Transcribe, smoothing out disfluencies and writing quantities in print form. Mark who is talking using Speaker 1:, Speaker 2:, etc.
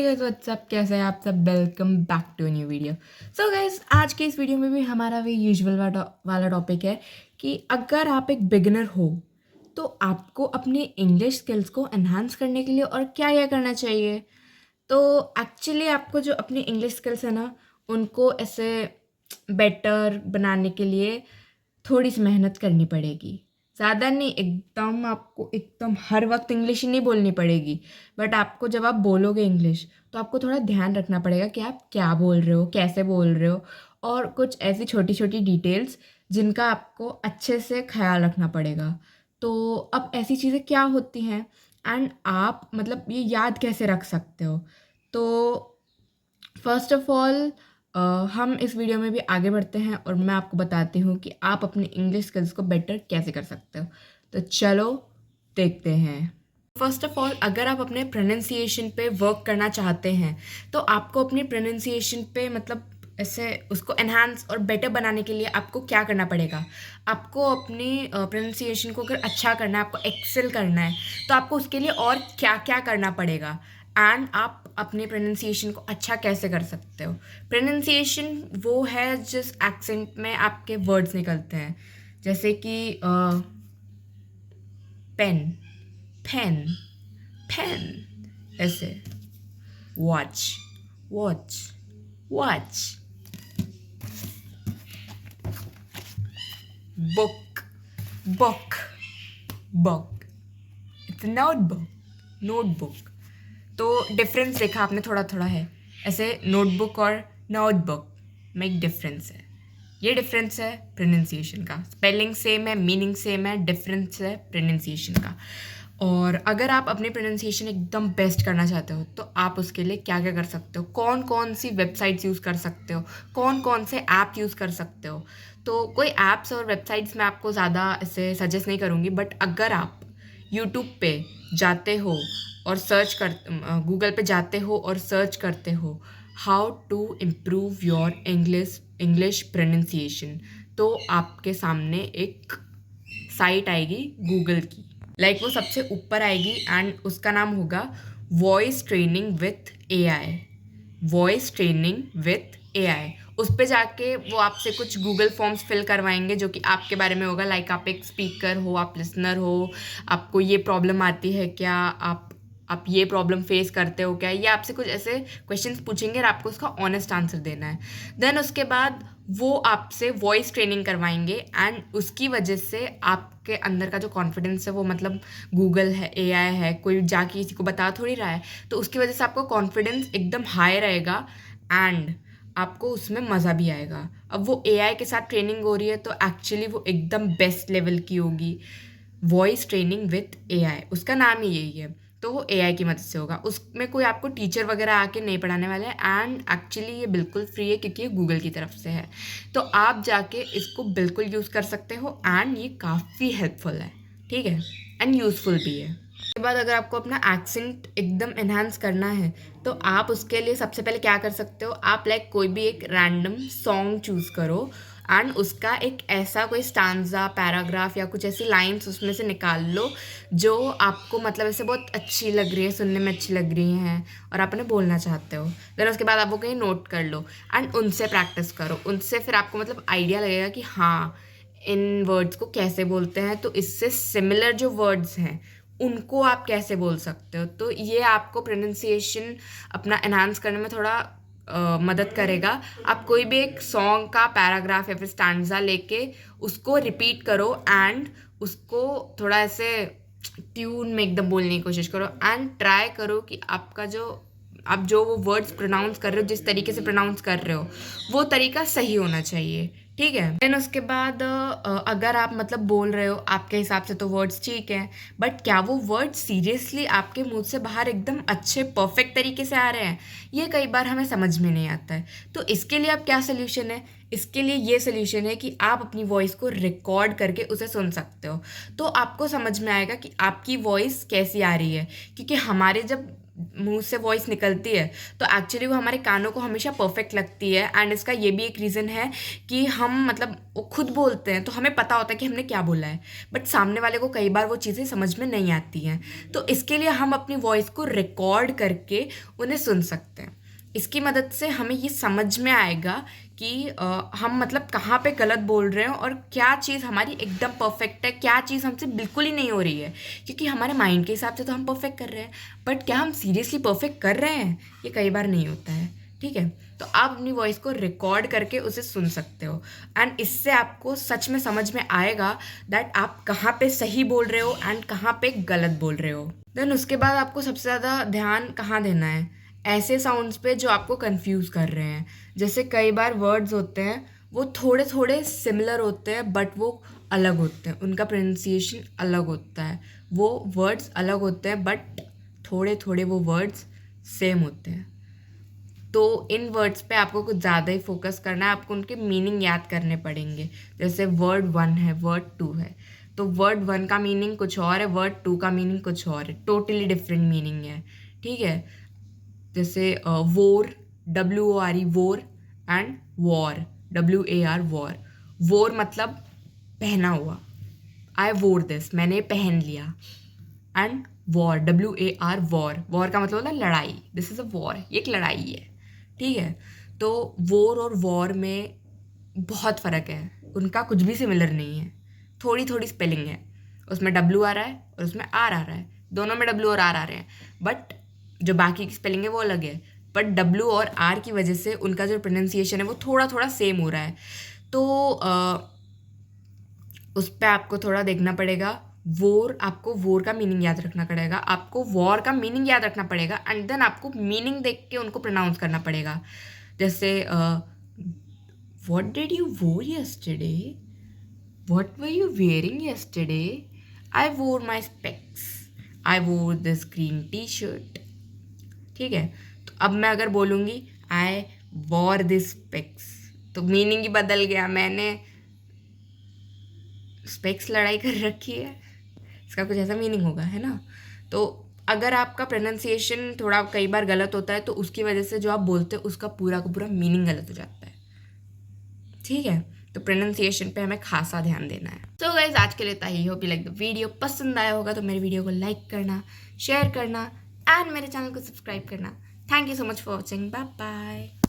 Speaker 1: Guys what's up, कैसे हैं आप सब। Welcome back to new video. So guys, आज के इस वीडियो में भी हमारा भी यूजुअल वाला टॉपिक है कि अगर आप एक बिगिनर हो तो आपको अपनी इंग्लिश स्किल्स को एनहांस करने के लिए और क्या क्या करना चाहिए। तो एक्चुअली आपको जो अपनी इंग्लिश स्किल्स है ना, उनको ऐसे बेटर बनाने के लिए थोड़ी सी मेहनत करनी पड़ेगी। ज़्यादा नहीं, एकदम आपको एकदम हर वक्त इंग्लिश ही नहीं बोलनी पड़ेगी। बट आपको जब आप बोलोगे इंग्लिश तो आपको थोड़ा ध्यान रखना पड़ेगा कि आप क्या बोल रहे हो, कैसे बोल रहे हो, और कुछ ऐसी छोटी छोटी डिटेल्स जिनका आपको अच्छे से ख्याल रखना पड़ेगा। तो अब ऐसी चीज़ें क्या होती हैं एंड आप मतलब ये याद कैसे रख सकते हो। तो फर्स्ट ऑफ ऑल हम इस वीडियो में भी आगे बढ़ते हैं और मैं आपको बताती हूँ कि आप अपनी इंग्लिश स्किल्स को बेटर कैसे कर सकते हो। तो चलो देखते हैं। फर्स्ट ऑफ ऑल, अगर आप अपने प्रोनाउंसिएशन पे वर्क करना चाहते हैं तो आपको अपनी प्रोनाउंसिएशन पे मतलब ऐसे उसको एनहांस और बेटर बनाने के लिए आपको क्या करना पड़ेगा। आपको अपनी प्रोनाउंसिएशन को अगर अच्छा करना है, आपको एक्सेल करना है, तो आपको उसके लिए और क्या क्या करना पड़ेगा एंड आप अपने प्रोनाउंसिएशन को अच्छा कैसे कर सकते हो। प्रोनाउंसिएशन वो है जिस एक्सेंट में आपके वर्ड्स निकलते हैं, जैसे कि पेन, पेन, पेन, ऐसे watch, watch, watch, book, book, book, it's notebook, notebook. तो डिफरेंस देखा आपने, थोड़ा थोड़ा है। ऐसे नोटबुक और नोटबुक में एक डिफरेंस है। ये डिफरेंस है प्रोनाउंसिएशन का। स्पेलिंग सेम है, मीनिंग सेम है, डिफरेंस है प्रोनाउंसिएशन का। और अगर आप अपनी प्रोनाउंसिएशन एकदम बेस्ट करना चाहते हो तो आप उसके लिए क्या क्या कर सकते हो, कौन कौन सी वेबसाइट्स यूज़ कर सकते हो, कौन कौन से ऐप यूज़ कर सकते हो। तो कोई ऐप्स और वेबसाइट्स मैं आपको ज़्यादा ऐसे सजेस्ट नहीं करूँगी, बट अगर आप यूट्यूब पे जाते हो और सर्च कर गूगल पे जाते हो और सर्च करते हो how to improve your English pronunciation, तो आपके सामने एक साइट आएगी गूगल की। वो सबसे ऊपर आएगी एंड उसका नाम होगा voice training with AI. Voice training with AI. उस पे जाके वो आपसे कुछ गूगल फॉर्म्स फिल करवाएंगे जो कि आपके बारे में होगा। आप एक स्पीकर हो, आप लिसनर हो, आपको ये प्रॉब्लम आती है क्या, आप ये प्रॉब्लम फेस करते हो क्या, ये आपसे कुछ ऐसे क्वेश्चंस पूछेंगे और आपको उसका ऑनेस्ट आंसर देना है। देन उसके बाद वो आपसे वॉइस ट्रेनिंग करवाएंगे एंड उसकी वजह से आपके अंदर का जो कॉन्फिडेंस है वो मतलब गूगल है, एआई है, कोई जाके किसी को बता थोड़ी रहा है, तो उसकी वजह से आपका कॉन्फिडेंस एकदम हाई रहेगा एंड आपको उसमें मज़ा भी आएगा। अब वो एआई के साथ ट्रेनिंग हो रही है तो एक्चुअली वो एकदम बेस्ट लेवल की होगी। वॉइस ट्रेनिंग विथ एआई, उसका नाम ही यही है। तो वो एआई की मदद से होगा, उसमें कोई आपको टीचर वगैरह आके नहीं पढ़ाने वाले हैं एंड एक्चुअली ये बिल्कुल फ्री है क्योंकि ये गूगल की तरफ से है। तो आप जाके इसको बिल्कुल यूज़ कर सकते हो एंड ये काफ़ी हेल्पफुल है, ठीक है, एंड यूज़फुल भी है। उसके बाद अगर आपको अपना एक्सेंट एकदम एनहांस करना है तो आप उसके लिए सबसे पहले क्या कर सकते हो, आप कोई भी एक रैंडम सॉन्ग चूज़ करो एंड उसका एक ऐसा कोई स्टांजा, पैराग्राफ या कुछ ऐसी लाइंस उसमें से निकाल लो जो आपको मतलब ऐसे बहुत अच्छी लग रही है, सुनने में अच्छी लग रही हैं और आप उन्हें बोलना चाहते हो। देन उसके बाद आप वो कहीं नोट कर लो एंड उनसे प्रैक्टिस करो। उनसे फिर आपको मतलब आइडिया लगेगा कि हाँ, इन वर्ड्स को कैसे बोलते हैं, तो इससे सिमिलर जो वर्ड्स हैं उनको आप कैसे बोल सकते हो। तो ये आपको प्रोनाउंसिएशन अपना एनहांस करने में थोड़ा मदद करेगा। आप कोई भी एक सॉन्ग का पैराग्राफ या फिर स्टैंजा लेके उसको रिपीट करो एंड उसको थोड़ा ऐसे ट्यून में एकदम बोलने की कोशिश करो एंड ट्राई करो कि आप जो वो वर्ड्स प्रोनाउंस कर रहे हो, जिस तरीके से प्रोनाउंस कर रहे हो, वो तरीका सही होना चाहिए, ठीक है। देन उसके बाद अगर आप मतलब बोल रहे हो आपके हिसाब से तो वर्ड्स ठीक है, बट क्या वो वर्ड्स सीरियसली आपके मुंह से बाहर एकदम अच्छे परफेक्ट तरीके से आ रहे हैं, ये कई बार हमें समझ में नहीं आता है। तो इसके लिए अब क्या सोल्यूशन है, इसके लिए ये सोल्यूशन है कि आप अपनी वॉइस को रिकॉर्ड करके उसे सुन सकते हो। तो आपको समझ में आएगा कि आपकी वॉइस कैसी आ रही है, क्योंकि हमारे जब मुंह से वॉइस निकलती है तो एक्चुअली वो हमारे कानों को हमेशा परफेक्ट लगती है। एंड इसका ये भी एक रीज़न है कि हम मतलब वो खुद बोलते हैं तो हमें पता होता है कि हमने क्या बोला है, बट सामने वाले को कई बार वो चीज़ें समझ में नहीं आती हैं। तो इसके लिए हम अपनी वॉइस को रिकॉर्ड करके उन्हें सुन सकते हैं। इसकी मदद से हमें ये समझ में आएगा कि हम मतलब कहाँ पे गलत बोल रहे हैं और क्या चीज़ हमारी एकदम परफेक्ट है, क्या चीज़ हमसे बिल्कुल ही नहीं हो रही है। क्योंकि हमारे माइंड के हिसाब से तो हम परफेक्ट कर रहे हैं, बट क्या हम सीरियसली परफेक्ट कर रहे हैं, ये कई बार नहीं होता है। ठीक है, तो आप अपनी वॉइस को रिकॉर्ड करके उसे सुन सकते हो एंड इससे आपको सच में समझ में आएगा दैट आप कहाँ पे सही बोल रहे हो एंड कहाँ पे गलत बोल रहे हो। देन उसके बाद आपको सबसे ज़्यादा ध्यान कहाँ देना है, ऐसे साउंड्स पे जो आपको कंफ्यूज कर रहे हैं। जैसे कई बार वर्ड्स होते हैं वो थोड़े थोड़े सिमिलर होते हैं बट वो अलग होते हैं, उनका प्रोनाउंसिएशन अलग होता है। वो वर्ड्स अलग होते हैं बट थोड़े थोड़े वो वर्ड्स सेम होते हैं। तो इन वर्ड्स पे आपको कुछ ज़्यादा ही फोकस करना है, आपको उनके मीनिंग याद करने पड़ेंगे। जैसे वर्ड 1 है, वर्ड 2 है, तो वर्ड 1 का मीनिंग कुछ और है, वर्ड 2 का मीनिंग कुछ और है, टोटली डिफरेंट मीनिंग है। ठीक है, जैसे वोर, WORE वोर, एंड वॉर, WAR वॉर। वोर मतलब पहना हुआ, आई वोर दिस, मैंने पहन लिया। And war, WAR war, war का मतलब होता है लड़ाई, दिस इज़ अ वॉर, ये एक लड़ाई है। ठीक है, तो वोर और वॉर में बहुत फ़र्क है, उनका कुछ भी सिमिलर नहीं है, थोड़ी थोड़ी स्पेलिंग है। उसमें W आ रहा है और उसमें R आ रहा है, दोनों में W और R आ रहे हैं, बट जो बाकी की स्पेलिंग है वो अलग है। बट W और R की वजह से उनका जो प्रोनाउंसिएशन है वो थोड़ा थोड़ा सेम हो रहा है। तो उस पर आपको थोड़ा देखना पड़ेगा। वोर, आपको वोर का मीनिंग याद रखना पड़ेगा, आपको वॉर का मीनिंग याद रखना पड़ेगा, एंड देन आपको मीनिंग देख के उनको प्रोनाउंस करना पड़ेगा। जैसे what did you wore yesterday, what were you wearing yesterday, I wore my specs, आई वोर दिस ग्रीन टी शर्ट। ठीक है, तो अब मैं अगर बोलूँगी आई वॉर दिस स्पेक्स तो मीनिंग ही बदल गया, मैंने स्पेक्स लड़ाई कर रखी है, इसका कुछ ऐसा मीनिंग होगा, है ना। तो अगर आपका प्रोनाउंसिएशन थोड़ा कई बार गलत होता है तो उसकी वजह से जो आप बोलते हो उसका पूरा का पूरा मीनिंग गलत हो जाता है। ठीक है, तो प्रोनाउंसिएशन पे हमें खासा ध्यान देना है। सो गाइस, आज के लिए इतना ही। Hope you like the video. पसंद आया होगा तो मेरे वीडियो को लाइक करना, शेयर करना एंड मेरे चैनल को सब्सक्राइब करना। Thank you so much for watching, bye bye.